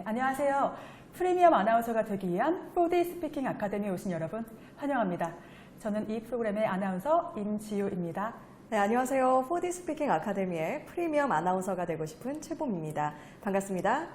안녕하세요. 프리미엄 아나운서가 되기 위한 4D 스피킹 아카데미에 오신 여러분 환영합니다. 저는 이 프로그램의 아나운서 임지우입니다. 네, 안녕하세요. 4D 스피킹 아카데미의 프리미엄 아나운서가 되고 싶은 최봄입니다. 반갑습니다.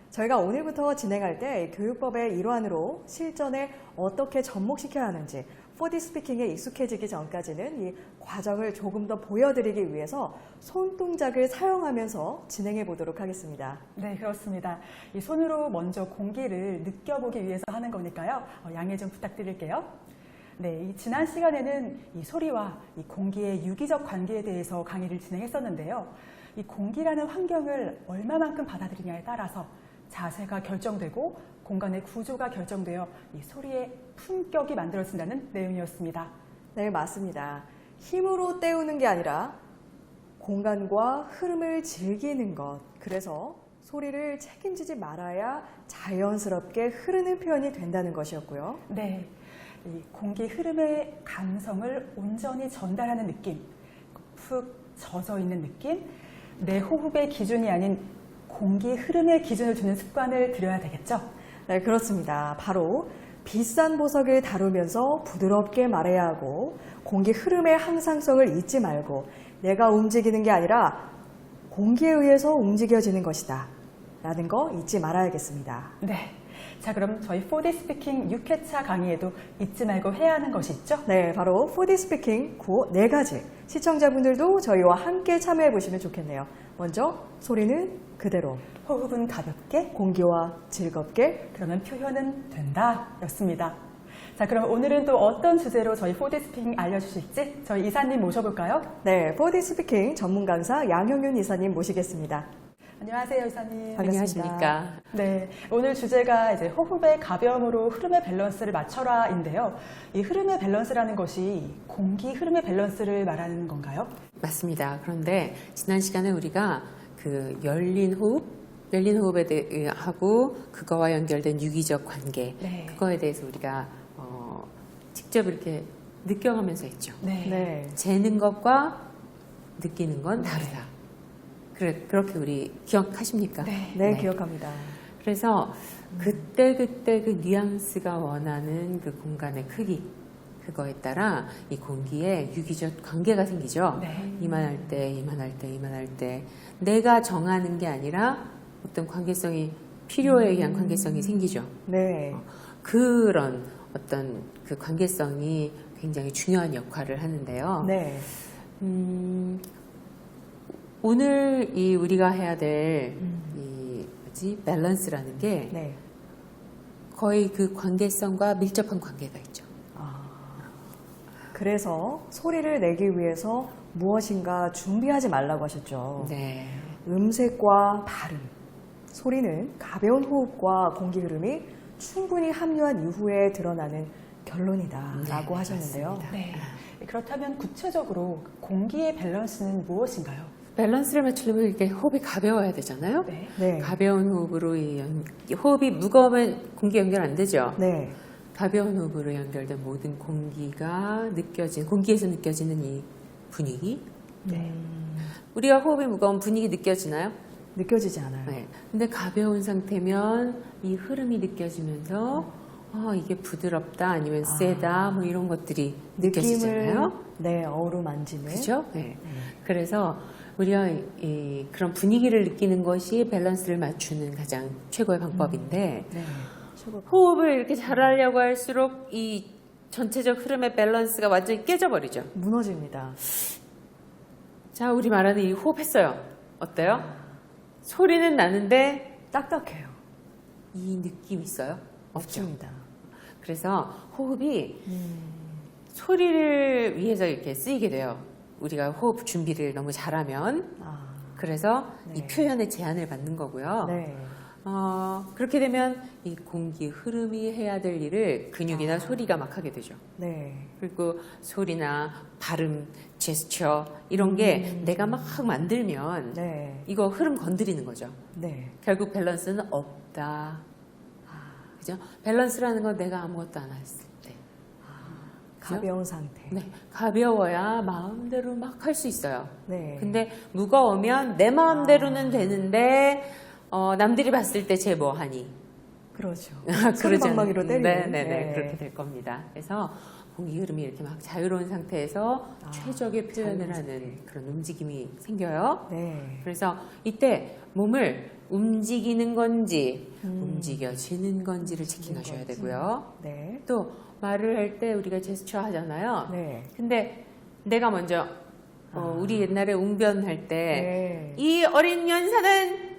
저희가 오늘부터 진행할 때 교육법의 일환으로 실전에 어떻게 접목시켜야 하는지 4D 스피킹에 익숙해지기 전까지는 이 과정을 조금 더 보여드리기 위해서 손동작을 사용하면서 진행해 보도록 하겠습니다. 네, 그렇습니다. 이 손으로 먼저 공기를 느껴보기 위해서 하는 거니까요. 양해 좀 부탁드릴게요. 네, 이 지난 시간에는 이 소리와 이 공기의 유기적 관계에 대해서 강의를 진행했었는데요. 이 공기라는 환경을 얼마만큼 받아들이냐에 따라서 자세가 결정되고 공간의 구조가 결정되어 이 소리의 품격이 만들어진다는 내용이었습니다. 네, 맞습니다. 힘으로 때우는 게 아니라 공간과 흐름을 즐기는 것. 그래서 소리를 책임지지 말아야 자연스럽게 흐르는 표현이 된다는 것이었고요. 네, 이 공기 흐름의 감성을 온전히 전달하는 느낌, 푹 젖어 있는 느낌, 내 호흡의 기준이 아닌 공기 흐름의 기준을 두는 습관을 들여야 되겠죠? 네, 그렇습니다. 바로 비싼 보석을 다루면서 부드럽게 말해야 하고 공기 흐름의 항상성을 잊지 말고 내가 움직이는 게 아니라 공기에 의해서 움직여지는 것이다 라는 거 잊지 말아야겠습니다. 네. 자, 그럼 저희 4D 스피킹 6회차 강의에도 잊지 말고 해야 하는 것이 있죠? 네, 바로 4D 스피킹 그 4가지. 시청자분들도 저희와 함께 참여해 보시면 좋겠네요. 먼저 소리는 그대로, 호흡은 가볍게, 공기와 즐겁게, 그러면 표현은 된다 였습니다. 자, 그럼 오늘은 또 어떤 주제로 저희 4D 스피킹 알려주실지 저희 이사님 모셔볼까요? 네, 4D 스피킹 전문 강사 양형윤 이사님 모시겠습니다. 안녕하세요, 이사님. 안녕하십니까. 네, 오늘 주제가 이제 호흡의 가벼움으로 흐름의 밸런스를 맞춰라인데요. 이 흐름의 밸런스라는 것이 공기 흐름의 밸런스를 말하는 건가요? 맞습니다. 그런데 지난 시간에 우리가 그 열린 호흡에 대해 하고 그거와 연결된 유기적 관계, 네. 그거에 대해서 우리가 직접 이렇게 느껴가면서 했죠. 네. 재는 것과 느끼는 건 다르다. 그렇게 우리 기억하십니까? 네, 기억합니다. 그래서 그때 그 뉘앙스가 원하는 그 공간의 크기, 그거에 따라 이 공기에 유기적 관계가 생기죠. 네. 이만할 때 내가 정하는 게 아니라 어떤 관계성이 필요에 의한 관계성이 생기죠. 네. 그런 어떤 그 관계성이 굉장히 중요한 역할을 하는데요. 네. 오늘 우리가 해야 될 밸런스라는 게 네. 거의 그 관계성과 밀접한 관계가 있죠. 그래서 소리를 내기 위해서 무엇인가 준비하지 말라고 하셨죠. 네. 음색과 발음, 소리는 가벼운 호흡과 공기 흐름이 충분히 합류한 이후에 드러나는 결론이다라고 하셨는데요. 맞습니다. 네. 그렇다면 구체적으로 공기의 밸런스는 무엇인가요? 밸런스를 맞추려면 이렇게 호흡이 가벼워야 되잖아요. 네. 네. 가벼운 호흡으로 호흡이 무거우면 공기 연결 안 되죠. 네. 가벼운 호흡으로 연결된 모든 공기에서 느껴지는 이 분위기. 네. 우리가 호흡이 무거운 분위기 느껴지나요? 느껴지지 않아요. 네. 근데 가벼운 상태면 이 흐름이 느껴지면서 이게 부드럽다 아니면 세다 뭐 이런 것들이 느껴지잖아요. 네, 어루만지는. 그죠? 네. 그래서 우리가 그런 분위기를 느끼는 것이 밸런스를 맞추는 가장 최고의 방법인데 네. 호흡을 이렇게 잘하려고 할수록 이 전체적 흐름의 밸런스가 완전히 깨져버리죠. 무너집니다. 자, 우리 말하는 이 호흡했어요. 어때요? 소리는 나는데 딱딱해요. 이 느낌 있어요? 없죠. 없습니다. 그래서 호흡이 소리를 위해서 이렇게 쓰이게 돼요. 우리가 호흡 준비를 너무 잘하면. 그래서 네. 이 표현의 제한을 받는 거고요. 네. 그렇게 되면 이 공기 흐름이 해야 될 일을 근육이나 소리가 막 하게 되죠. 네. 그리고 소리나 발음, 제스처 이런 게 내가 막 만들면 네. 이거 흐름 건드리는 거죠. 네. 결국 밸런스는 없다. 그죠? 밸런스라는 건 내가 아무것도 안 했을 때. 가벼운 상태. 네, 가벼워야 마음대로 막 할 수 있어요. 네. 근데 무거우면 내 마음대로는 되는데 남들이 봤을 때 쟤 뭐 하니? 그렇죠. 그러잖아요. 소리방망이로 때리는. 네네네 네. 그렇게 될 겁니다. 그래서 공기 흐름이 이렇게 막 자유로운 상태에서 최적의 표현을 자유로운 하는 그런 움직임이 생겨요. 네. 그래서 이때 몸을 움직이는 건지 움직여지는 건지를 체킹하셔야 건지. 되고요. 네. 또 말을 할 때 우리가 제스처 하잖아요. 네. 근데 내가 먼저 우리 옛날에 웅변할 때 네. 이 어린 연사는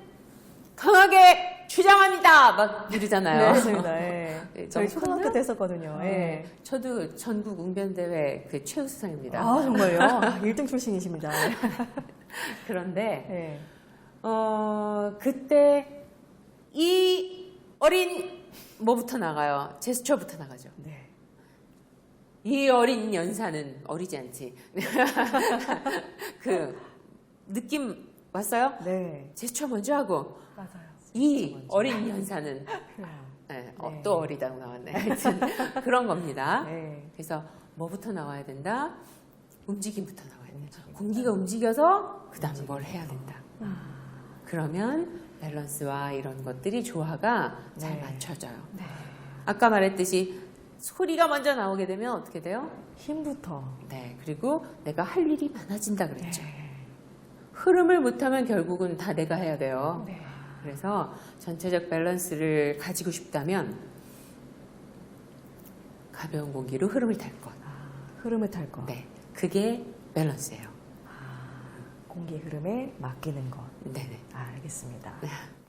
강하게 주장합니다 막 이러잖아요. 네, 맞습니다. 네. 네, 저희 너무 초등학교 컸나? 때 했었거든요. 네. 저도 전국 웅변대회 그 최우수상입니다. 아, 정말요? 1등 출신이십니다. 그런데 네. 그때 이 어린 뭐부터 나가요? 제스처부터 나가죠. 네. 이 어린 연사는 어리지 않지. 그 느낌 왔어요? 네. 제스처 먼저 하고 맞아요. 이 어린 연사는 네. 또 어리다고 나왔네. 하여튼 그런 겁니다. 네. 그래서 뭐부터 나와야 된다? 움직임부터 나와야 된다. 공기가 움직여서 그 다음에 뭘 해야 된다. 그러면 밸런스와 이런 것들이 조화가 잘 네. 맞춰져요. 아까 말했듯이 소리가 먼저 나오게 되면 어떻게 돼요? 힘부터. 네, 그리고 내가 할 일이 많아진다 그랬죠. 흐름을 못하면 결국은 다 내가 해야 돼요. 네. 그래서 전체적 밸런스를 가지고 싶다면 가벼운 공기로 흐름을 탈 것. 흐름을 탈 것. 네, 그게 밸런스예요. 공기 흐름에 맡기는 것. 네네. 알겠습니다.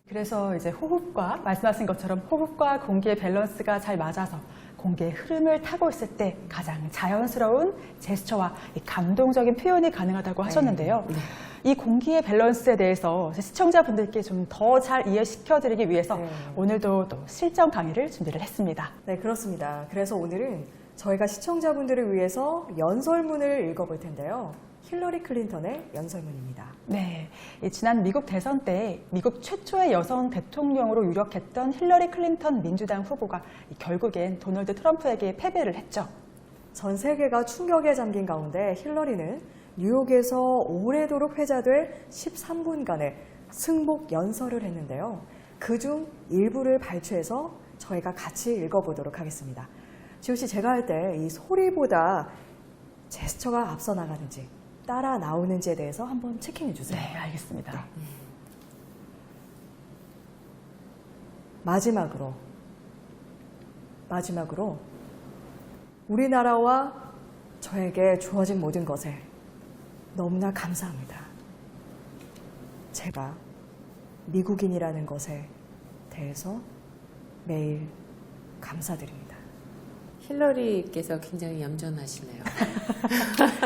그래서 이제 호흡과 말씀하신 것처럼 호흡과 공기의 밸런스가 잘 맞아서 공기의 흐름을 타고 있을 때 가장 자연스러운 제스처와 이 감동적인 표현이 가능하다고 하셨는데요. 네. 이 공기의 밸런스에 대해서 시청자분들께 좀 더 잘 이해시켜드리기 위해서 네. 오늘도 또 실전 강의를 준비를 했습니다. 네, 그렇습니다. 그래서 오늘은 저희가 시청자분들을 위해서 연설문을 읽어볼 텐데요. 힐러리 클린턴의 연설문입니다. 네, 이 지난 미국 대선 때 미국 최초의 여성 대통령으로 유력했던 힐러리 클린턴 민주당 후보가 결국엔 도널드 트럼프에게 패배를 했죠. 전 세계가 충격에 잠긴 가운데 힐러리는 뉴욕에서 오래도록 회자될 13분간의 승복 연설을 했는데요. 그중 일부를 발췌해서 저희가 같이 읽어보도록 하겠습니다. 지호 씨, 제가 할 때 이 소리보다 제스처가 앞서 나가는지 따라 나오는지에 대해서 한번 체킹해 주세요. 네, 알겠습니다. 마지막으로 우리나라와 저에게 주어진 모든 것에 너무나 감사합니다. 제가 미국인이라는 것에 대해서 매일 감사드립니다. 힐러리께서 굉장히 얌전하시네요.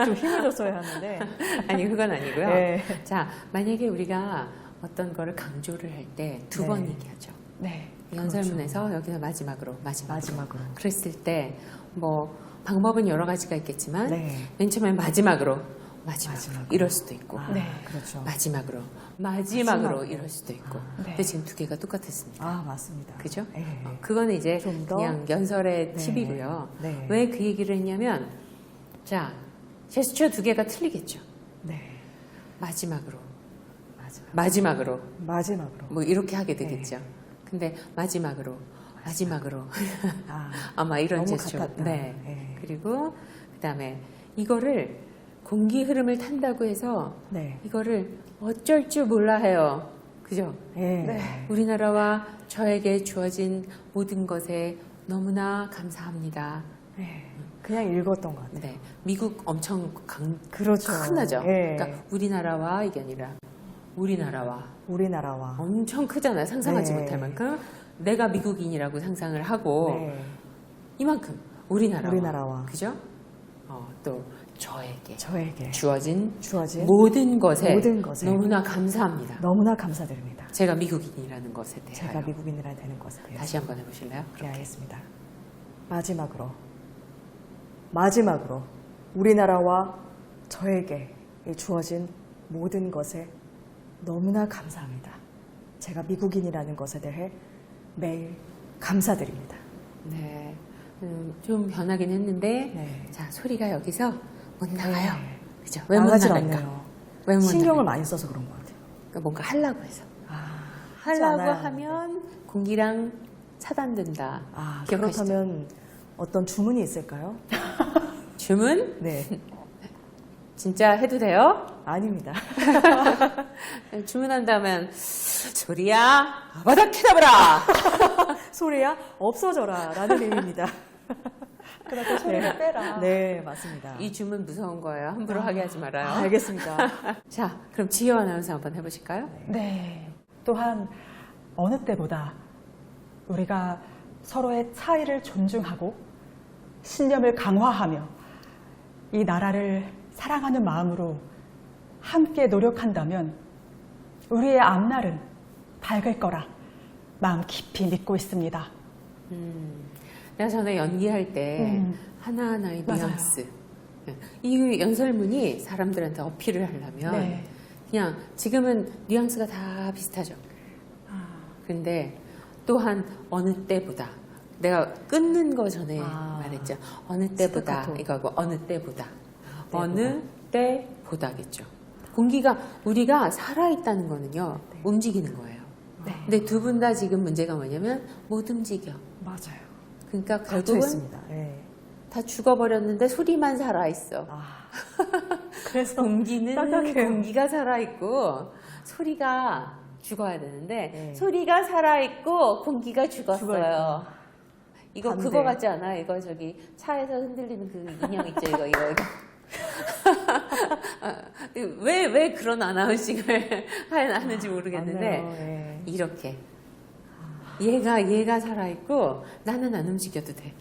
좀 힘을 줬어야 하는데. 아니, 그건 아니고요. 네. 자, 만약에 우리가 어떤 거를 강조를 할 때 두 번 네. 얘기하죠. 네, 연설문에서 여기서 마지막으로. 마지막으로. 그랬을 때 뭐 방법은 여러 가지가 있겠지만 네. 맨 처음에 마지막으로 마지막으로. 이럴 수도 있고 네. 그렇죠. 마지막으로 마지막으로. 이럴 수도 있고 네. 근데 지금 두 개가 똑같았습니다. 아, 맞습니다. 그죠? 네. 그거는 이제 좀 더? 그냥 연설의 네. 팁이고요. 네. 왜 그 얘기를 했냐면 자, 제스처 두 개가 틀리겠죠. 네. 마지막으로 마지막으로. 뭐 이렇게 하게 되겠죠. 근데 마지막으로 아, 아마 이런 너무 제스처. 같았다. 네. 네. 그리고 그다음에 이거를 공기 흐름을 탄다고 해서 네. 이거를 어쩔 줄 몰라 해요. 그죠? 네. 네. 우리나라와 저에게 주어진 모든 것에 너무나 감사합니다. 네. 그냥 읽었던 것 같아요. 네. 미국 엄청 그렇죠. 큰하죠. 네. 그러니까 우리나라와 이게 아니라 우리나라와 우리나라와. 엄청 크잖아요. 상상하지 네. 못할 만큼 내가 미국인이라고 상상을 하고 네. 이만큼 우리나라와. 그죠? 또 저에게 저에게 주어진 주어진 모든 것에 모든 것에 너무나 감사합니다. 너무나 감사드립니다. 제가 미국인이라는 것에 대하여. 제가 미국인이라 되는 것에 대해서. 다시 한번 해보실래요? 네, 알겠습니다. 마지막으로 우리나라와 저에게 주어진 모든 것에 너무나 감사합니다. 제가 미국인이라는 것에 대해 매일 감사드립니다. 네. 좀 변하긴 했는데, 네. 자, 소리가 여기서 못 나가요. 네. 그죠? 왜 못 나가질 나갈까? 않네요. 왜 못 신경을 나갈까? 많이 써서 그런 것 같아요. 그러니까 뭔가 하려고 해서. 하지 하려고 않아야 하면 공기랑 차단된다. 기억하시죠? 그렇다면 어떤 주문이 있을까요? 주문? 네. 진짜 해도 돼요? 아닙니다. 주문한다면 소리야 아바다 캐다브라. 소리야 없어져라 라는 의미입니다. 그렇게 소리를 빼라. 네, 맞습니다. 이 주문 무서운 거예요. 함부로 하게 하지 말아요. 알겠습니다. 자, 그럼 지혜원 아나운서 한번 해보실까요? 네. 또한 어느 때보다 우리가 서로의 차이를 존중하고 신념을 강화하며 이 나라를 사랑하는 마음으로 함께 노력한다면 우리의 앞날은 밝을 거라 마음 깊이 믿고 있습니다. 내가 전에 연기할 때 하나하나의 뉘앙스. 이 연설문이 사람들한테 어필을 하려면 네. 그냥 지금은 뉘앙스가 다 비슷하죠. 근데 또한 어느 때보다 내가 끊는 거 전에 말했죠. 어느 때보다 스타카토. 이거고 어느 때보다 어느 때보다겠죠. 공기가 우리가 살아있다는 거는요 움직이는 거예요. 근데 두 분 다 지금 문제가 뭐냐면 못 움직여. 맞아요. 그러니까 갇혀 결국은 있습니다. 네. 다 죽어버렸는데 소리만 살아있어. 그래서 공기는 딱딱해요. 공기가 살아있고 소리가 죽어야 되는데 네. 소리가 살아있고 공기가 죽었어요. 죽어있고. 이거 반대. 그거 같지 않아? 이거 저기 차에서 흔들리는 그 인형 있죠? 이거. 왜 그런 아나운싱을 하는지 모르겠는데 맞네요. 네. 이렇게 얘가 살아있고 나는 안 움직여도 돼.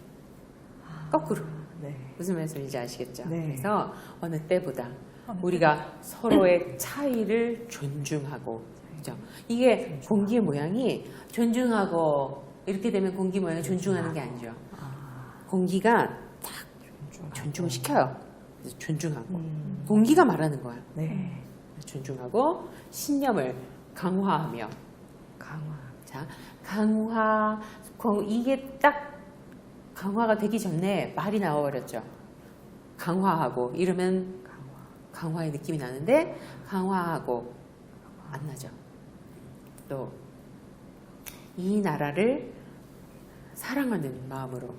거꾸로. 네. 무슨 말씀인지 아시겠죠? 네. 그래서 어느 때보다 우리가 서로의 차이를 존중하고, 그죠? 이게 공기의 모양이 존중하고 이렇게 되면 공기 모양을 존중하는 게 아니죠. 공기가 딱 존중을 시켜요. 그래서 존중하고 공기가 말하는 거야. 네. 존중하고 신념을 강화하며. 강화. 자, 이게 딱 강화가 되기 전에 말이 나와버렸죠. 강화하고 이러면 강화의 느낌이 나는데 강화하고 안 나죠. 또 이 나라를 사랑하는 마음으로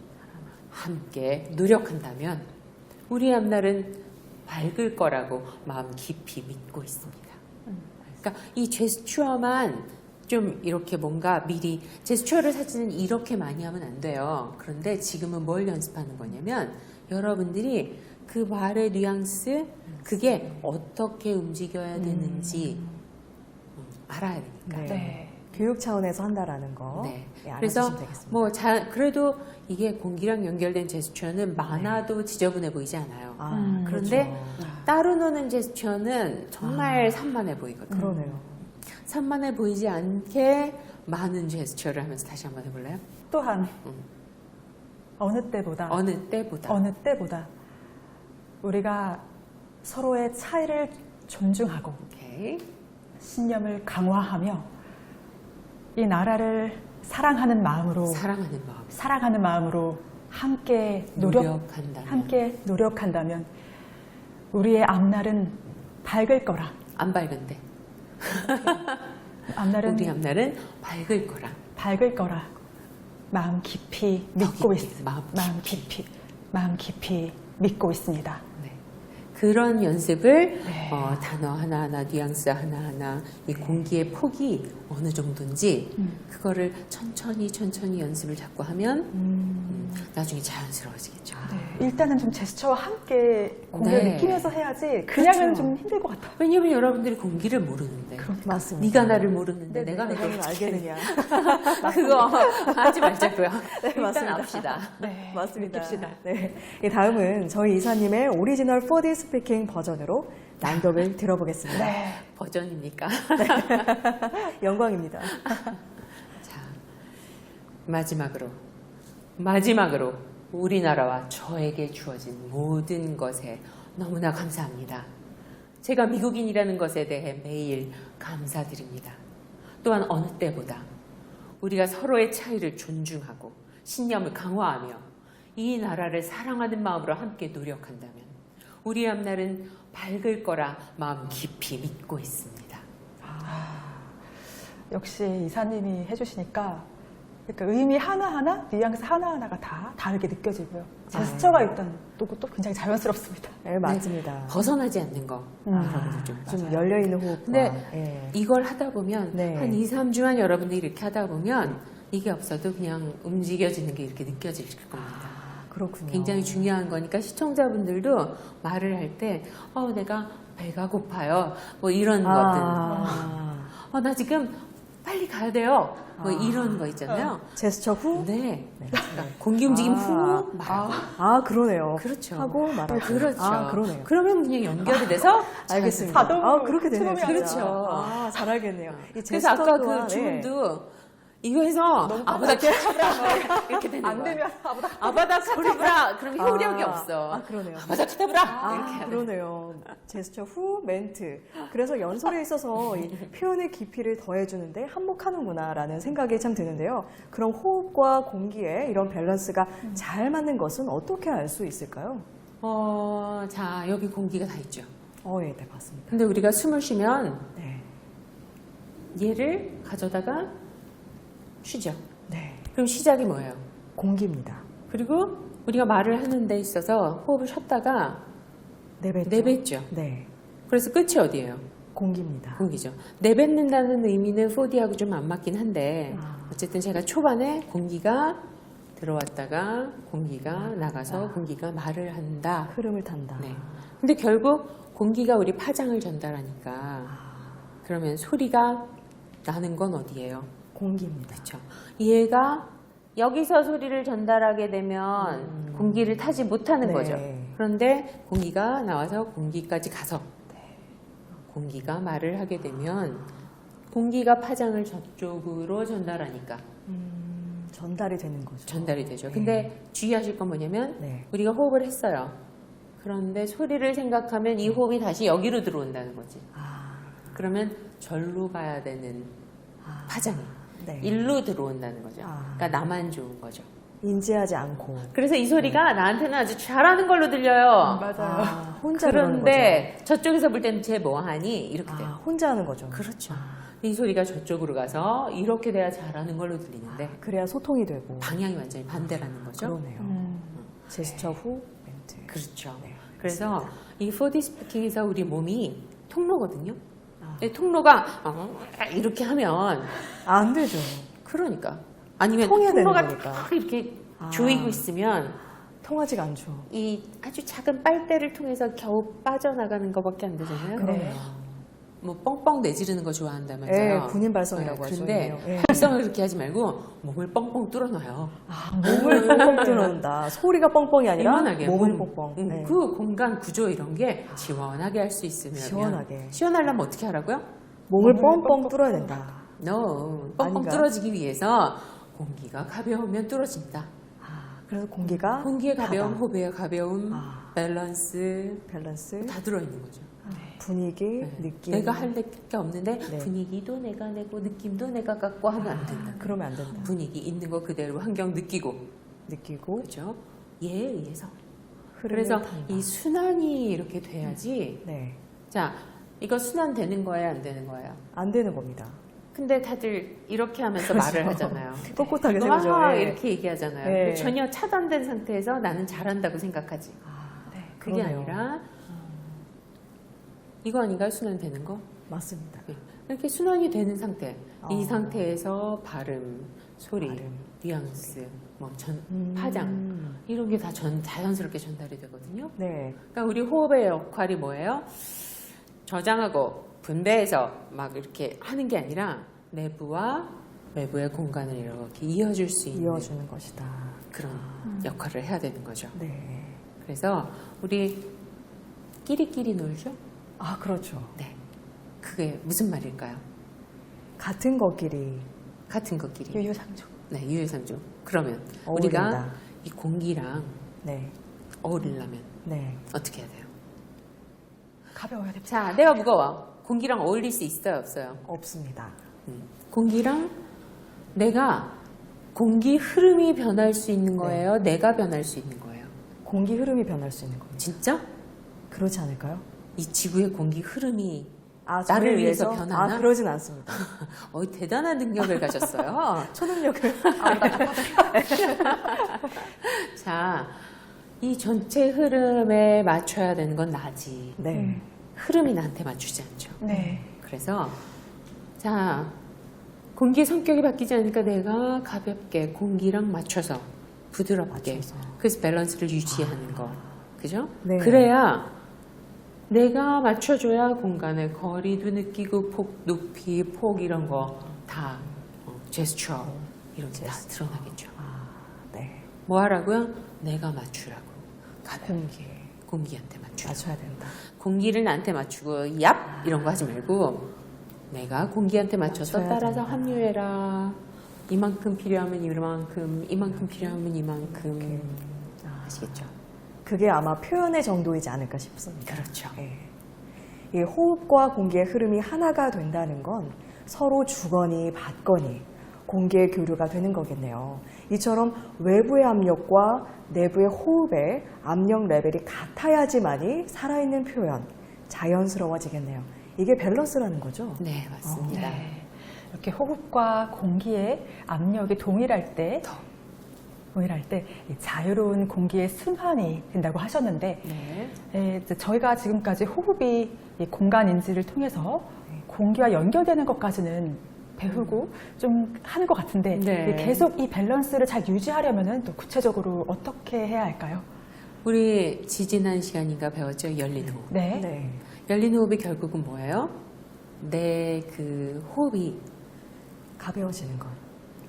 함께 노력한다면 우리 앞날은 밝을 거라고 마음 깊이 믿고 있습니다. 그러니까 이 제스처만 좀 이렇게 뭔가 미리 제스처를 사실은 이렇게 많이 하면 안 돼요. 그런데 지금은 뭘 연습하는 거냐면 여러분들이 그 말의 뉘앙스 그게 어떻게 움직여야 되는지 알아야 되니까. 네. 네. 교육 차원에서 한다라는 거. 네. 네, 그래서 알아주시면 되겠습니다. 뭐 그래도 이게 공기랑 연결된 제스처는 많아도 지저분해 보이지 않아요. 그런데 그렇죠. 따로 노는 제스처는 정말 산만해 보이거든요. 그러네요. 산만해 보이지 않게 많은 제스처를 하면서 다시 한번 해볼래요? 또한 어느 때보다 어느 때보다. 우리가 서로의 차이를 존중하고 오케이. 신념을 강화하며 이 나라를 사랑하는 마음으로 함께 노력한다면 우리의 앞날은 밝을 거라. 안 밝은데. 우리 앞날은 밝을 거라. 마음 깊이 믿고 깊이, 있습니다. 마음 깊이 믿고 있습니다. 네. 그런 연습을 네. 단어 하나하나, 뉘앙스 하나하나, 이 공기의 폭이 어느 정도인지 그거를 천천히 연습을 자꾸 하면 나중에 자연스러워지겠죠. 네, 일단은 좀 제스처와 함께 공기를 네. 느끼면서 해야지 그냥은 그렇죠. 좀 힘들 것 같아요. 왜냐면 여러분들이 공기를 모르는데. 맞습니다. 네가 나를 모르는데 내가 너를 내가 어떻게 알겠느냐. 그거 하지 말자고요. 네, 일단 맞습니다. 압시다. 맞습니다. 느낍시다. 네. 다음은 저희 이사님의 오리지널 4D 스피킹 버전으로 낭독을 들어보겠습니다. 네. 버전입니까? 영광입니다. 자, 마지막으로 우리나라와 저에게 주어진 모든 것에 너무나 감사합니다. 제가 미국인이라는 것에 대해 매일 감사드립니다. 또한 어느 때보다 우리가 서로의 차이를 존중하고 신념을 강화하며 이 나라를 사랑하는 마음으로 함께 노력한다면 우리 앞날은 밝을 거라 마음 깊이 믿고 있습니다. 역시 이사님이 해주시니까 그러니까 의미 하나하나, 뉘앙스 하나하나가 다 다르게 느껴지고요. 제스처가 일단 또 굉장히 자연스럽습니다. 네, 맞습니다. 벗어나지 않는 거. 음. 여러분들 좀 좀 열려있는 호흡과. 근데 예. 이걸 하다 보면 네. 한 2, 3주만 여러분들이 이렇게 하다 보면 이게 없어도 그냥 움직여지는 게 이렇게 느껴질 겁니다. 그렇군요. 굉장히 중요한 거니까 시청자분들도 말을 할 때 내가 배가 고파요. 뭐 이런 거든. 나 지금 빨리 가야 돼요. 뭐 이런 거 있잖아요. 제스처 후. 네. 그러니까 공기 움직임 후 말하고. 그러네요. 그렇죠. 하고 말하고. 그렇죠. 그러네요. 그러면 그냥 연결이 돼서 알겠습니다. 자동으로 그렇게 되네요. 수긍이 진짜. 그렇죠. 잘 알겠네요. 이 그래서 제스처 아까 또한, 그 주문도 이거 해서 이렇게 되는 안 거야. 되면 아무다. 아바다 카타브라 그럼 효력이 없어. 그러네요. 아바다 카타브라 이렇게 해야 돼. 그러네요. 제스처 후 멘트. 그래서 연설에 있어서 이 표현의 깊이를 더해주는데 한몫하는구나라는 생각이 참 드는데요. 그럼 호흡과 공기의 이런 밸런스가 잘 맞는 것은 어떻게 알 수 있을까요? 자 여기 공기가 다 있죠. 예, 네, 맞습니다. 근데 우리가 숨을 쉬면 네. 얘를 가져다가 쉬죠. 네. 그럼 시작이 뭐예요? 공기입니다. 그리고 우리가 말을 하는 데 있어서 호흡을 쉬었다가 내뱉죠. 내뱉죠. 네. 그래서 끝이 어디예요? 공기입니다. 공기죠. 내뱉는다는 의미는 4D하고 좀 안 맞긴 한데 어쨌든 제가 초반에 공기가 들어왔다가 공기가 나가서 공기가 말을 한다. 흐름을 탄다. 네. 근데 결국 공기가 우리 파장을 전달하니까 그러면 소리가 나는 건 어디예요? 공기입니다. 그렇죠. 얘가 여기서 소리를 전달하게 되면 공기를 타지 못하는 네. 거죠. 그런데 공기가 나와서 공기까지 가서 공기가 말을 하게 되면 공기가 파장을 저쪽으로 전달하니까 전달이 되는 거죠. 전달이 되죠. 네. 근데 주의하실 건 뭐냐면 네. 우리가 호흡을 했어요. 그런데 소리를 생각하면 이 호흡이 다시 여기로 들어온다는 거지. 그러면 절로 가야 되는 파장이 네. 일로 들어온다는 거죠. 아. 그러니까 나만 좋은 거죠. 인지하지 않고. 그래서 이 소리가 나한테는 아주 잘하는 걸로 들려요. 맞아요. 혼자 그러는 그런데 저쪽에서 볼 때는 쟤 뭐하니? 이렇게 거죠. 돼요. 혼자 하는 거죠. 그렇죠. 이 소리가 저쪽으로 가서 이렇게 돼야 잘하는 걸로 들리는데 그래야 소통이 되고. 방향이 완전히 반대라는 거죠. 그러네요. 제스처 후 멘트. 그렇죠. 네, 그래서 이 4D 스피킹에서 우리 몸이 통로거든요. 아. 근데 통로가 이렇게 하면 안 되죠. 그러니까 아니면 통해야 되는 통로가 거니까. 탁 이렇게 조이고 있으면 통하지가 않죠. 이 아주 작은 빨대를 통해서 겨우 빠져나가는 것밖에 안 되잖아요. 그러네요. 뭐 뻥뻥 내지르는 거 좋아한다면서요. 예, 군인 발성이라고 하죠. 근데 예. 발성을 그렇게 하지 말고 몸을 뻥뻥 뚫어놔요. 몸을 뻥뻥 뚫어놓는다. 소리가 뻥뻥이 아니라 이만하게 몸을 몸. 뻥뻥. 네. 그 공간 구조 이런 게 시원하게 할 수 있으면 시원하게. 시원하려면 어떻게 하라고요? 몸을 뻥뻥 뚫어야 된다. No. 뻥뻥 아닌가요? 뚫어지기 위해서 공기가 가벼우면 뚫어진다. 그래서 공기가 공기의 가벼움, 하다. 호흡의 가벼움, 아. 밸런스 밸런스, 다 들어있는 거죠. 분위기, 네. 느낌. 내가 할 게 없는데 네. 분위기도 내가 내고 느낌도 내가 갖고 하면 안 된다. 그러면 안 된다. 분위기 있는 거 그대로 환경 느끼고 느끼고 그죠? 얘에 의해서. 흐름을 그래서 탄다. 이 순환이 이렇게 돼야지. 네, 자, 이거 순환 되는 거예요, 안 되는 거예요? 안 되는 겁니다. 근데 다들 이렇게 하면서 말을 하잖아요. 꼿꼿하게 이거 세우죠. 막 예. 이렇게 얘기하잖아요. 네. 근데 전혀 차단된 상태에서 나는 잘한다고 생각하지. 네, 그게 그러네요. 아니라 이거 아닌가요? 순환 되는 거? 맞습니다. 네. 이렇게 순환이 되는 상태. 이 어. 상태에서 발음, 소리, 발음. 뉘앙스, 뭐 파장 이런 게 다 자연스럽게 전달이 되거든요. 네, 그러니까 우리 호흡의 역할이 뭐예요? 저장하고 분배해서 막 이렇게 하는 게 아니라 내부와 외부의 공간을 이렇게 이어줄 수 있는 이어주는 것이다. 그런 역할을 해야 되는 거죠. 네, 그래서 우리 끼리끼리 놀죠? 아, 그렇죠. 네. 그게 무슨 말일까요? 같은 것끼리 같은 것끼리. 유유상종. 네, 유유상종. 그러면 어울린다. 우리가 이 공기랑 네. 어울리려면 네. 어떻게 해야 돼요? 가벼워야 됩니다. 자, 내가 무거워. 공기랑 어울릴 수 있어요, 없어요? 없습니다. 공기랑 내가 공기 흐름이 변할 수 있는 거예요? 내가 변할 수 있는 거예요? 공기 흐름이 변할 수 있는 겁니다. 진짜? 그렇지 않을까요? 이 지구의 공기 흐름이 아, 나를 저를 위해서 변하나? 아, 그러진 않습니다. 대단한 능력을 가졌어요. 초능력을. 자, 이 전체 흐름에 맞춰야 되는 건 나지. 네. 흐름이 나한테 맞추지 않죠. 네. 그래서 자, 공기의 성격이 바뀌지 않으니까 내가 가볍게 공기랑 맞춰서 부드럽게 맞춰서. 그래서 밸런스를 유지하는 거. 그죠? 네. 그래야 내가 맞춰줘야 공간의 거리도 느끼고 폭, 높이, 폭 이런 거 다 제스처 이런 게 다 드러나겠죠. 아, 네. 뭐 하라고요? 내가 맞추라고. 가볍게 공기한테 맞추라고. 맞춰야 된다. 공기를 나한테 맞추고 얍 이런 거 하지 말고 내가 공기한테 맞춰서 맞춰야 따라서 된다. 합류해라. 이만큼 필요하면 이만큼, 이만큼 필요하면 이만큼. 아시겠죠? 그게 아마 표현의 정도이지 않을까 싶습니다. 그렇죠. 네. 이 호흡과 공기의 흐름이 하나가 된다는 건 서로 주거니 받거니 공기의 교류가 되는 거겠네요. 이처럼 외부의 압력과 내부의 호흡의 압력 레벨이 같아야지만이 살아있는 표현, 자연스러워지겠네요. 이게 밸런스라는 거죠? 네, 맞습니다. 네. 이렇게 호흡과 공기의 압력이 동일할 때 이 자유로운 공기의 순환이 된다고 하셨는데 네. 이제 저희가 지금까지 호흡이 이 공간 인지를 통해서 공기와 연결되는 것까지는 배우고 좀 하는 것 같은데 네. 계속 이 밸런스를 잘 유지하려면 또 구체적으로 어떻게 해야 할까요? 우리 지지난 시간인가 배웠죠? 열린 호흡. 네. 네. 열린 호흡이 결국은 뭐예요? 내 그 호흡이 가벼워지는 것,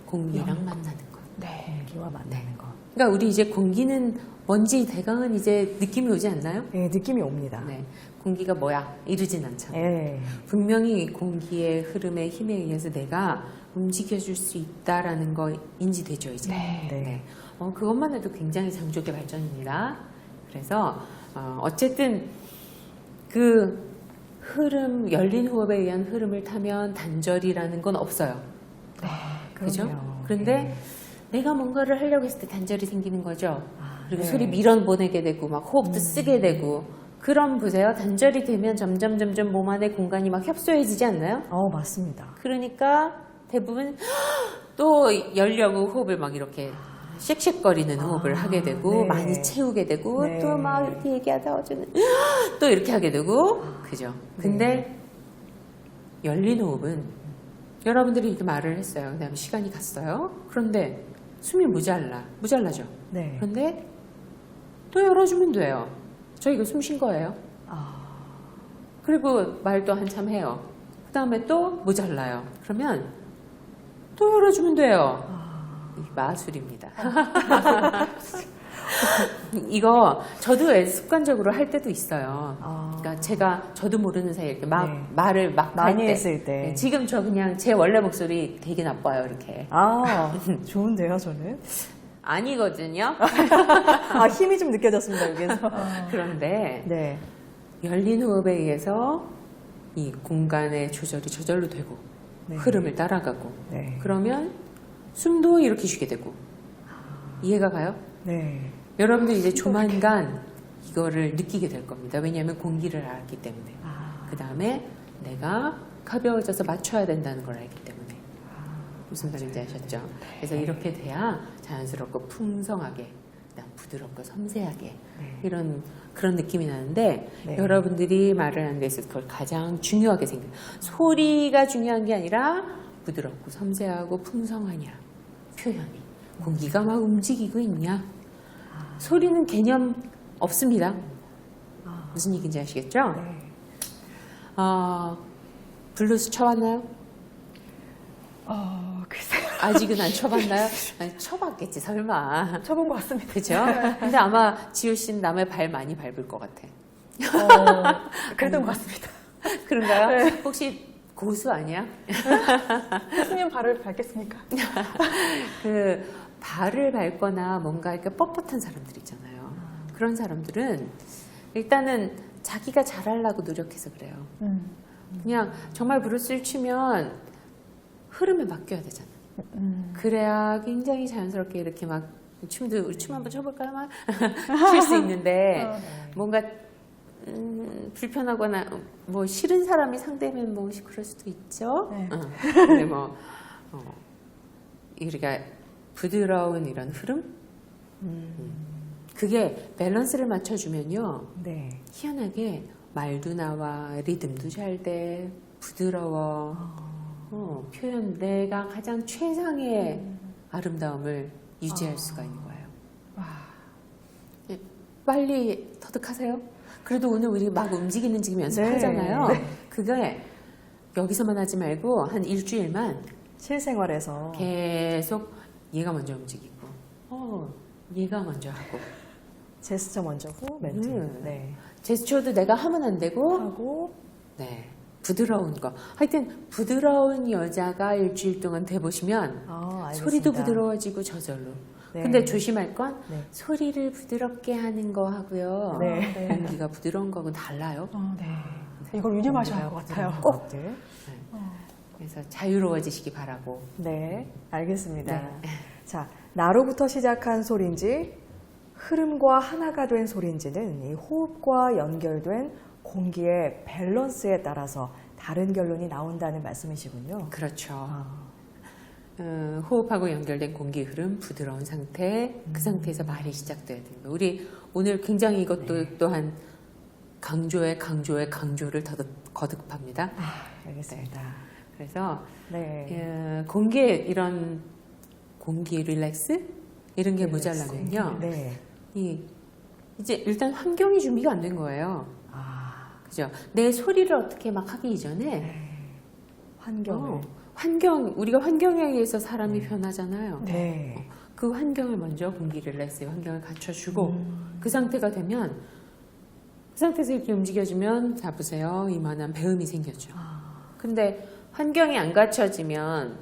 공기랑 만나는 것. 네. 공기와 만나는 것. 그러니까 우리 이제 공기는 뭔지 대강은 이제 느낌이 오지 않나요? 네, 느낌이 옵니다. 네. 공기가 뭐야? 이러진 않잖아요. 네. 분명히 공기의 흐름의 힘에 의해서 내가 움직여줄 수 있다라는 거 인지되죠, 이제. 네. 네. 그것만 해도 굉장히 장족의 발전입니다. 그래서 어쨌든 그 흐름, 열린 호흡에 의한 흐름을 타면 단절이라는 건 없어요. 그죠? 그럼요. 그런데 네. 내가 뭔가를 하려고 했을 때 단절이 생기는 거죠. 그리고 네. 소리 밀어보내게 되고 막 호흡도 쓰게 되고 그럼 보세요. 단절이 되면 점점 몸 안의 공간이 막 협소해지지 않나요? 맞습니다. 그러니까 대부분 또 열려고 호흡을 막 이렇게 쉑쉑거리는 호흡을 하게 되고 네. 많이 채우게 되고 네. 또 막 이렇게 얘기하다 어쩌는 또 이렇게 하게 되고 그죠? 근데 열린 호흡은 여러분들이 이렇게 말을 했어요. 그다음에 시간이 갔어요. 그런데 숨이 모자라죠. 네. 그런데 또 열어주면 돼요. 저 이거 숨 쉰 거예요. 그리고 말도 한참 해요. 그 다음에 또 모자라요. 그러면 또 열어주면 돼요. 이 마술입니다. 이거 저도 습관적으로 할 때도 있어요. 그러니까 저도 모르는 사이에 이렇게 막 네. 말을 막 많이 할 때. 했을 때. 네, 지금 저 그냥 제 원래 목소리 되게 나빠요, 이렇게. 좋은데요, 저는? 아니거든요. 힘이 좀 느껴졌습니다, 여기서. 그런데 네. 열린 호흡에 의해서 이 공간의 조절이 저절로 되고 네. 흐름을 따라가고 네. 그러면 숨도 이렇게 쉬게 되고 이해가 가요? 네. 여러분들 이제 조만간 이거를 느끼게 될 겁니다. 왜냐하면 공기를 알았기 때문에. 그 다음에 내가 가벼워져서 맞춰야 된다는 걸 알기 때문에. 무슨 말인지 아셨죠? 그래서 이렇게 돼야 자연스럽고 풍성하게, 그다음 부드럽고 섬세하게 이런 그런 느낌이 나는데 네. 여러분들이 말을 하는 데 있어서 그걸 가장 중요하게 생각해요. 소리가 중요한 게 아니라 부드럽고 섬세하고 풍성하냐 표현이 공기가 막 움직이고 있냐 소리는 개념 없습니다. 무슨 얘기인지 아시겠죠? 네. 블루스 쳐봤나요? 글쎄요. 아직은 안 쳐봤나요? 아니, 쳐봤겠지 설마. 쳐본 것 같습니다. 그죠? 근데 아마 지효 씨는 남의 발 많이 밟을 것 같아. 그랬던 것 같습니다. 그런가요? 네. 혹시 고수 아니야? 교수님 발을 밟겠습니까? 그 발을 밟거나 뭔가 이렇게 뻣뻣한 사람들 있잖아요. 그런 사람들은 일단은 자기가 잘하려고 노력해서 그래요. 그냥 정말 브루스를 치면 흐름에 맡겨야 되잖아. 그래야 굉장히 자연스럽게 이렇게 막 춤도 우리 춤 한번 춰볼까요? 막 출 수 있는데 뭔가 불편하거나 뭐 싫은 사람이 상대면 뭐 그럴 수도 있죠. 네. 근데 뭐 우리가 부드러운 이런 흐름, 그게 밸런스를 맞춰주면요. 네. 희한하게 말도 나와, 리듬도 잘 돼, 부드러워. 표현 내가 가장 최상의 아름다움을 유지할 수가 있는 거예요. 와. 예, 빨리 터득하세요. 그래도 오늘 우리 막 움직이는 지금 연습하잖아요. 네. 그게 여기서만 하지 말고 한 일주일만 실생활에서 계속 얘가 먼저 움직이고, 얘가 먼저 하고, 제스처 먼저 후 멘트. 네. 제스처도 내가 하면 안 되고, 하고 네, 부드러운 거. 하여튼 부드러운 여자가 일주일 동안 돼보시면 알겠습니다. 소리도 부드러워지고 저절로. 네. 근데 조심할 건 네. 소리를 부드럽게 하는 거 하고요. 네. 공기가 부드러운 거하고는 달라요. 네. 이걸 유념하셔야 할 것 같아요. 꼭. 그래서 자유로워지시기 바라고. 네, 알겠습니다. 네. 자, 나로부터 시작한 소리인지 흐름과 하나가 된 소리인지는 이 호흡과 연결된 공기의 밸런스에 따라서 다른 결론이 나온다는 말씀이시군요. 그렇죠. 호흡하고 연결된 공기 흐름, 부드러운 상태, 그 상태에서 말이 시작돼야 되는 거예요. 우리 오늘 굉장히 이것도 또한 강조를 거듭합니다. 알겠습니다. 그래서 네. 공기에 이런 공기 릴렉스 이런 게 모자라면요. 네. 이제 일단 환경이 준비가 안 된 거예요. 그죠? 내 소리를 어떻게 막 하기 이전에 환경을. 우리가 환경에 의해서 사람이 변하잖아요. 네. 그 환경을 먼저 공기 릴렉스의 환경을 갖춰주고 그 상태가 되면 그 상태에서 이렇게 움직여주면 자 보세요. 이만한 배음이 생겨죠. 근데 환경이 안 갖춰지면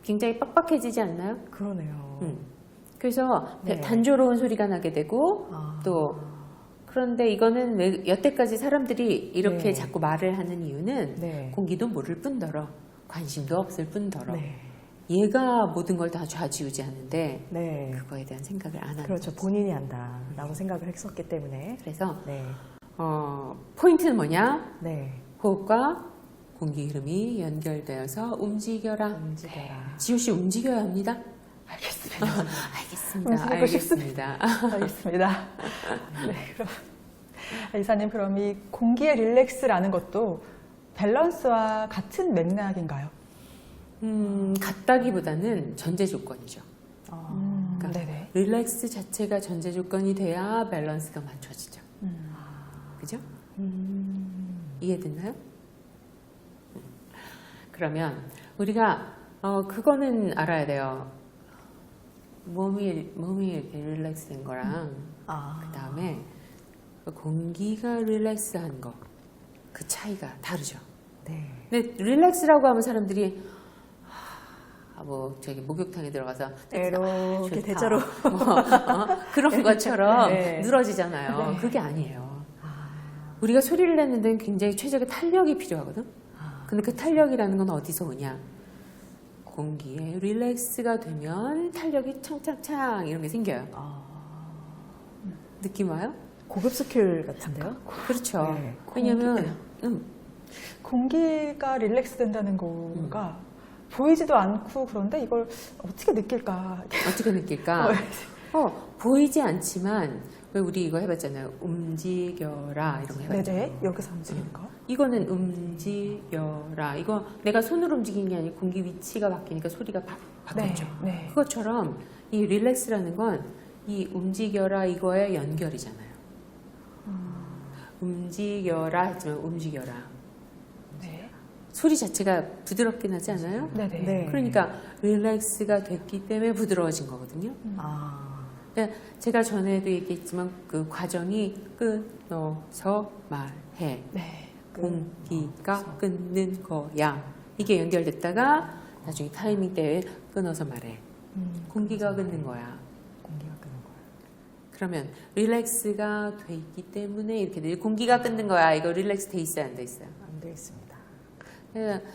굉장히 빡빡해지지 않나요? 그러네요. 그래서 네. 단조로운 소리가 나게 되고 또 그런데 이거는 왜 여태까지 사람들이 이렇게 네. 자꾸 말을 하는 이유는 네. 공기도 모를 뿐더러 관심도 없을 뿐더러 네. 얘가 모든 걸 다 좌지우지하는데 네. 그거에 대한 생각을 안 하는 그렇죠. 거죠. 본인이 한다라고 생각을 했었기 때문에. 그래서 네. 포인트는 뭐냐? 네. 호흡과 공기 흐름이 연결되어서 움직여라. 지효 씨 움직여야 합니다. 알겠습니다. 알겠습니다. 움직이고 싶습니다. 알겠습니다. 알겠습니다. 네, 그럼 이사님, 그럼 이 공기의 릴렉스라는 것도 밸런스와 같은 맥락인가요? 같다기보다는 전제 조건이죠. 그러니까 네네. 릴렉스 자체가 전제 조건이 돼야 밸런스가 맞춰지죠. 그죠? 이해됐나요? 그러면 우리가 그거는 알아야 돼요. 몸이 릴렉스된 거랑 그 다음에 공기가 릴렉스한 거 그 차이가 다르죠. 네. 근데 릴렉스라고 하면 사람들이 뭐 저기 목욕탕에 들어가서 이렇게 좋다. 대자로 그런 것처럼 네. 늘어지잖아요. 그게 아니에요. 우리가 소리를 내는 데는 굉장히 최적의 탄력이 필요하거든. 근데 그 탄력이라는 건 어디서 오냐? 공기에 릴렉스가 되면 탄력이 창창창 이런 게 생겨요. 느낌 와요? 고급 스킬 같은데요? 그렇죠. 네. 왜냐면 공기가 릴렉스 된다는 거가 보이지도 않고 그런데 이걸 어떻게 느낄까? 어떻게 느낄까? 보이지 않지만 왜 우리 이거 해봤잖아요. 움직여라 이런 거 해봤잖아요. 네네. 여기서 움직이는 거. 이거는 움직여라. 이거 내가 손으로 움직이는 게 아니고 공기 위치가 바뀌니까 소리가 바뀌었죠. 네. 그것처럼 이 릴렉스라는 건 이 움직여라 이거의 연결이잖아요. 움직여라 했지만 움직여라. 네. 소리 자체가 부드럽긴 하지 않아요? 네네. 네. 그러니까 릴렉스가 됐기 때문에 부드러워진 거거든요. 그러니까 제가 전에도 얘기했지만 그 과정이 끊어서 말해. 네. 공기가 끊는 거야. 이게 연결됐다가 나중에 타이밍 때에 끊어서 말해. 공기가 끊는 거야. 공기가 끄는 거예요. 그러면 릴렉스가 돼 있기 때문에 이렇게 돼. 공기가 끊는 거야. 이거 릴렉스 돼 있어요, 안 돼 있어요? 안 돼 있습니다. 그러니까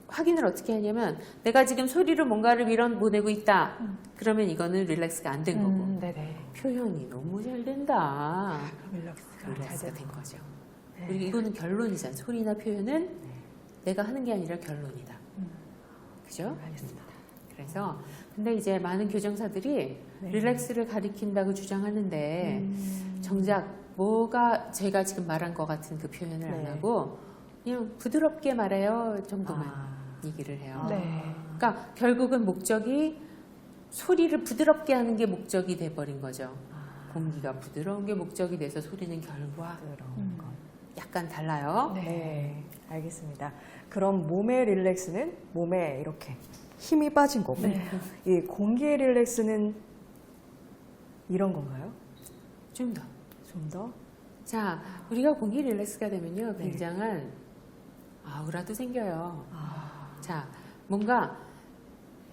확인을 어떻게 하냐면 내가 지금 소리로 뭔가를 밀어보내고 있다. 그러면 이거는 릴렉스가 안 된 거고. 네네. 표현이 너무 잘 된다. 그럼 릴렉스가 릴렉스가 잘 된 거죠. 네. 그리고 이거는 결론이잖아. 소리나 표현은 내가 하는 게 아니라 결론이다. 그죠? 알겠습니다. 그래서 근데 이제 많은 교정사들이 네. 릴렉스를 가리킨다고 주장하는데 정작 뭐가 제가 지금 말한 것 같은 그 표현을 안 네. 하고 그냥 부드럽게 말해요 정도만 얘기를 해요. 네. 그러니까 결국은 목적이 소리를 부드럽게 하는 게 목적이 돼버린 거죠. 공기가 부드러운 게 목적이 돼서 소리는 결과 부드러운 거. 약간 달라요. 네, 알겠습니다. 그럼 몸의 릴렉스는 몸에 이렇게 힘이 빠진 거고, 네. 이 공기의 릴렉스는 이런 건가요? 좀 더. 좀 더? 자, 우리가 공기 릴렉스가 되면요, 네. 굉장한 아우라도 생겨요. 아, 자, 뭔가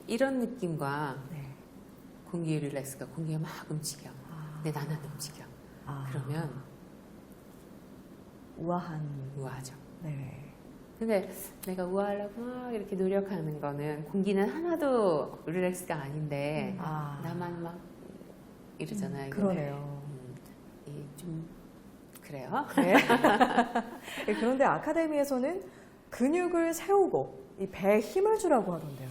이런 느낌과 네. 공기 릴렉스가 공기가 막 움직여. 근데 나는 안 움직여. 그러면 우아한. 우아하죠. 네. 근데 내가 우아하려고 막 이렇게 노력하는 거는 공기는 하나도 릴렉스가 아닌데 아, 나만 막 이러잖아요. 그러네요. 이게 좀 그래요. 네. 네, 그런데 아카데미에서는 근육을 세우고 이 배에 힘을 주라고 하던데요.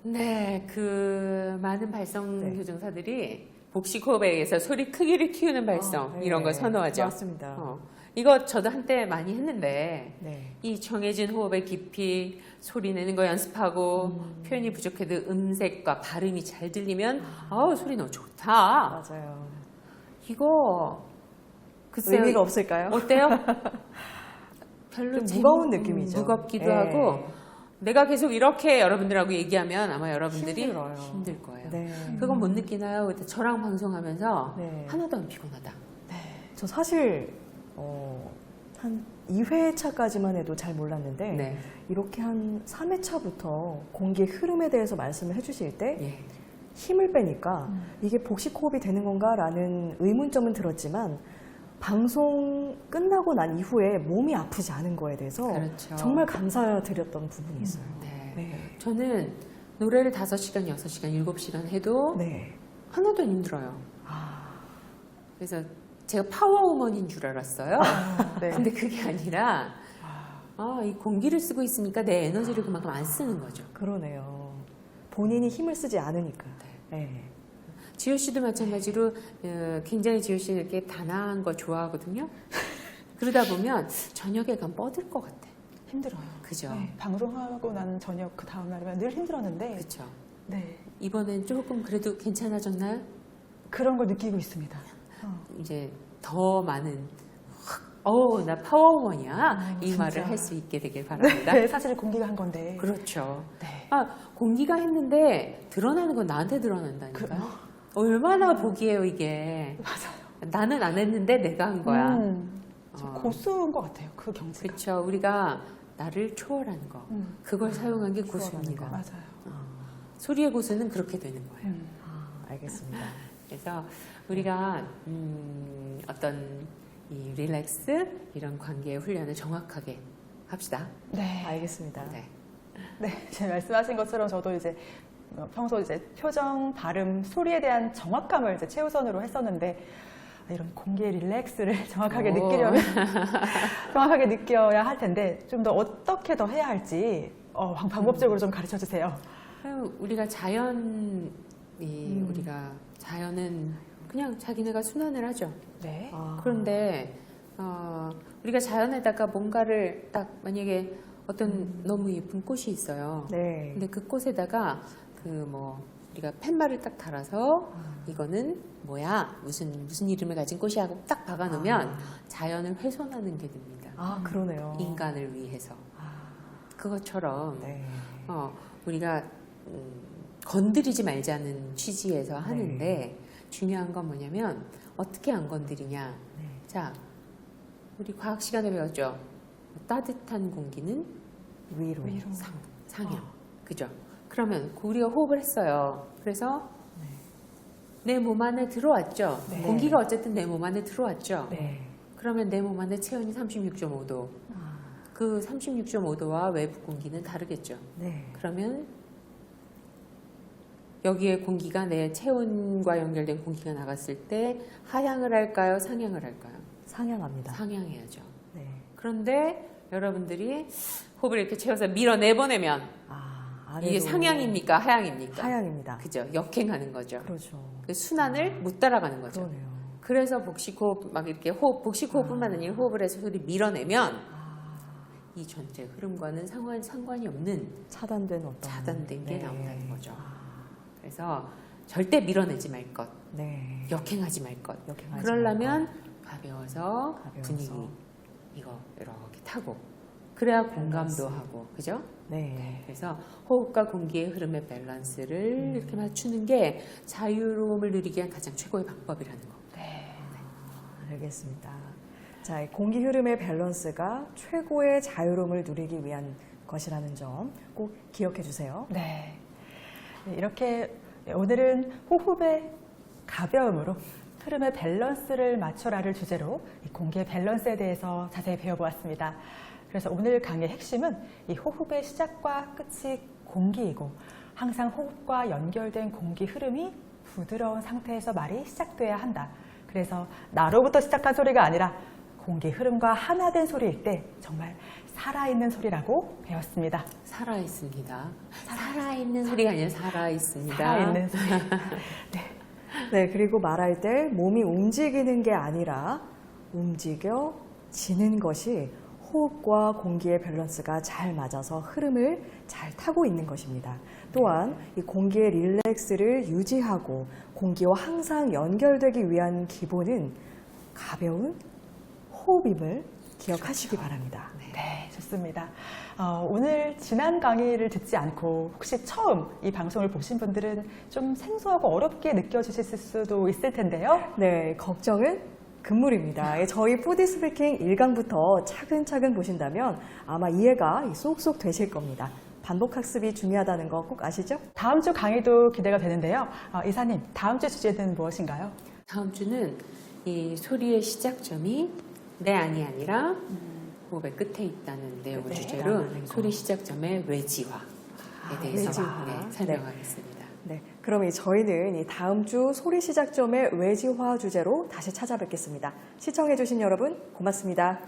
네, 그 많은 발성 네. 교정사들이 복식 호흡에서 소리 크기를 키우는 발성 네. 이런 거 선호하죠. 맞습니다. 이거 저도 한때 많이 했는데 네. 이 정해진 호흡의 깊이 소리 내는 거 연습하고 표현이 부족해도 음색과 발음이 잘 들리면 아우 소리 너무 좋다. 맞아요. 이거 글쎄요. 의미가 없을까요? 어때요? 별로 좀 무거운 느낌이죠. 무겁기도 네. 하고 내가 계속 이렇게 여러분들하고 얘기하면 아마 여러분들이 힘들어요. 힘들 거예요. 네. 그건 못 느끼나요? 그때 저랑 방송하면서 네. 하나도 안 피곤하다. 저 사실 한 2회차까지만 해도 잘 몰랐는데 네. 이렇게 한 3회차부터 공기의 흐름에 대해서 말씀을 해주실 때 예. 힘을 빼니까 이게 복식 호흡이 되는 건가라는 의문점은 들었지만 방송 끝나고 난 이후에 몸이 아프지 않은 거에 대해서 그렇죠. 정말 감사드렸던 부분이 있어요. 네. 네. 저는 노래를 5시간, 6시간, 7시간 해도 네. 하나도 안 힘들어요. 그래서 제가 파워우먼인 줄 알았어요. 네. 근데 그게 아니라 이 공기를 쓰고 있으니까 내 에너지를 그만큼 안 쓰는 거죠. 그러네요. 본인이 힘을 쓰지 않으니까. 네. 지효 씨도 마찬가지로 굉장히 지효 씨 이렇게 단아한 거 좋아하거든요. 그러다 보면 저녁에 가면 뻗을 것 같아. 힘들어요. 그죠? 네, 방송하고 난 저녁 그 다음 날이면 늘 힘들었는데 그렇죠. 네, 이번엔 조금 그래도 괜찮아졌나요? 그런 걸 느끼고 있습니다. 이제 더 많은 나 파워우먼이야 이 진짜. 말을 할 수 있게 되길 바랍니다. 네, 사실 공기가 한 건데. 그렇죠. 네. 공기가 했는데 드러나는 건 나한테 드러난다니까요. 얼마나 복이에요 이게. 맞아요. 나는 안 했는데 내가 한 거야. 좀 고수인 것 같아요. 그 경지가. 그렇죠. 우리가 나를 초월하는 거. 그걸 사용한 게 고수입니다. 맞아요. 소리의 고수는 그렇게 되는 거예요. 알겠습니다. 그래서 우리가 어떤 이 릴렉스 이런 관계의 훈련을 정확하게 합시다. 네. 알겠습니다. 네. 네, 제가 말씀하신 것처럼 저도 이제 평소 이제 표정, 발음, 소리에 대한 정확함을 이제 최우선으로 했었는데 이런 공기의 릴렉스를 정확하게 느끼려면 정확하게 느껴야 할 텐데 좀 더 어떻게 더 해야 할지 방법적으로 좀 가르쳐 주세요. 우리가 우리가 자연은 그냥 자기네가 순환을 하죠. 네. 그런데 우리가 자연에다가 뭔가를 딱 만약에 어떤 너무 예쁜 꽃이 있어요. 네. 근데 그 꽃에다가 우리가 팻말을 딱 달아서 이거는 뭐야 무슨 이름을 가진 꽃이야 하고 딱 박아놓으면 자연을 훼손하는 게 됩니다. 그러네요. 인간을 위해서 그것처럼 네. 우리가 건드리지 말자는 취지에서 하는데 중요한 건 뭐냐면 어떻게 안 건드리냐. 네. 자, 우리 과학 시간에 배웠죠. 따뜻한 공기는 위로. 상향. 그죠? 그러면 우리가 호흡을 했어요. 그래서 내 몸 안에 들어왔죠. 네. 공기가 어쨌든 내 몸 안에 들어왔죠. 네. 그러면 내 몸 안에 체온이 36.5도. 그 36.5도와 외부 공기는 다르겠죠. 네. 그러면 여기에 공기가 내 체온과 연결된 공기가 나갔을 때 하향을 할까요? 상향을 할까요? 상향합니다. 상향해야죠. 네. 그런데 여러분들이 호흡을 이렇게 채워서 밀어내보내면 이게 안에도 상향입니까? 하향입니까? 하향입니다. 그죠? 역행하는 거죠. 그렇죠. 그 순환을 못 따라가는 거죠. 그러네요. 그래서 복식호흡 막 이렇게 복식호흡뿐만 아니라 호흡을 해서 소리 밀어내면 이 전체 흐름과는 상관이 없는 차단된 어떤 차단된 게 네. 나온다는 거죠. 그래서 절대 밀어내지 말 것, 네. 역행하지 말 것. 역행하지 그러려면 가벼워서 가벼워서. 분위기 이거 이렇게 타고 그래야 공감도 하고 그죠? 네. 그래서 호흡과 공기의 흐름의 밸런스를 이렇게 맞추는 게 자유로움을 누리기 위한 가장 최고의 방법이라는 거. 알겠습니다. 자, 이 공기 흐름의 밸런스가 최고의 자유로움을 누리기 위한 것이라는 점 꼭 기억해 주세요. 네. 이렇게 오늘은 호흡의 가벼움으로 흐름의 밸런스를 맞춰라를 주제로 이 공기의 밸런스에 대해서 자세히 배워보았습니다. 그래서 오늘 강의 핵심은 이 호흡의 시작과 끝이 공기이고 항상 호흡과 연결된 공기 흐름이 부드러운 상태에서 말이 시작돼야 한다. 그래서 나로부터 시작한 소리가 아니라 공기 흐름과 하나 된 소리일 때 정말 살아있는 소리라고 배웠습니다. 살아있습니다. 살아있는 소리가 아니라 살아있습니다. 살아있는 소리. 네, 그리고 말할 때 몸이 움직이는 게 아니라 움직여지는 것이 호흡과 공기의 밸런스가 잘 맞아서 흐름을 잘 타고 있는 것입니다. 또한 이 공기의 릴렉스를 유지하고 공기와 항상 연결되기 위한 기본은 가벼운 호흡임을 기억하시기 바랍니다. 네, 좋습니다. 오늘 지난 강의를 듣지 않고 혹시 처음 이 방송을 보신 분들은 좀 생소하고 어렵게 느껴지실 수도 있을 텐데요. 네, 걱정은 금물입니다. 저희 푸디 스피킹 1강부터 차근차근 보신다면 아마 이해가 쏙쏙 되실 겁니다. 반복 학습이 중요하다는 거 꼭 아시죠? 다음 주 강의도 기대가 되는데요. 이사님, 다음 주 주제는 무엇인가요? 다음 주는 이 소리의 시작점이 내 안이 아니라 호흡의 끝에 있다는 내용을 끝에 주제로 있다는 거. 소리 시작점의 외지화에 대해서 외지화. 네, 설명하겠습니다. 네, 그럼 저희는 이 다음 주 소리 시작점의 외지화 주제로 다시 찾아뵙겠습니다. 시청해주신 여러분 고맙습니다.